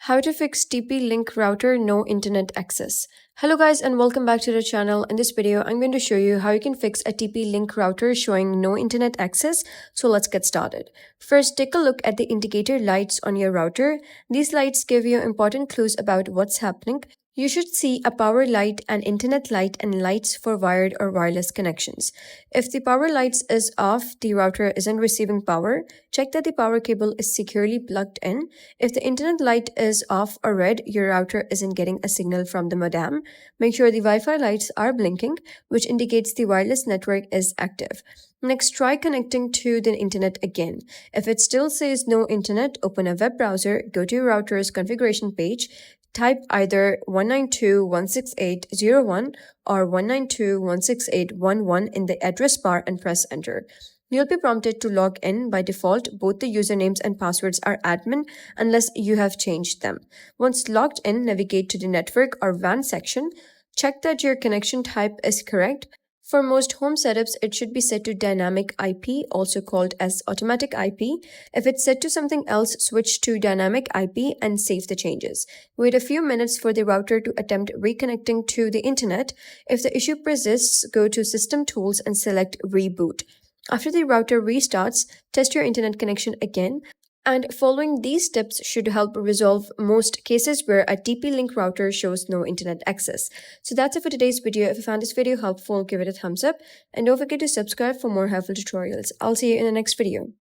How to fix TP-Link router no internet access. Hello guys and welcome back to the channel. In this video, I'm going to show you how you can fix a TP-Link router showing no internet access. So let's get started. First, take a look at the indicator lights on your router. These lights give you important clues about what's happening. You should see a power light, an internet light, and lights for wired or wireless connections. If the power lights is off, the router isn't receiving power. Check that the power cable is securely plugged in. If the internet light is off or red, your router isn't getting a signal from the modem. Make sure the Wi-Fi lights are blinking, which indicates the wireless network is active. Next, try connecting to the internet again. If it still says no internet, open a web browser, go to your router's configuration page, type either 192.168.0.1 or 192.168.1.1 in the address bar and press enter. You'll be prompted to log in. By default, both the usernames and passwords are admin unless you have changed them. Once logged in, navigate to the network or WAN section. Check that your connection type is correct. For most home setups, it should be set to dynamic IP, also called as automatic IP. If it's set to something else, switch to dynamic IP and save the changes. Wait a few minutes for the router to attempt reconnecting to the internet. If the issue persists, go to System Tools and select Reboot. After the router restarts, test your internet connection again. And following these steps should help resolve most cases where a TP-Link router shows no internet access. So that's it for today's video. If you found this video helpful, give it a thumbs up and don't forget to subscribe for more helpful tutorials. I'll see you in the next video.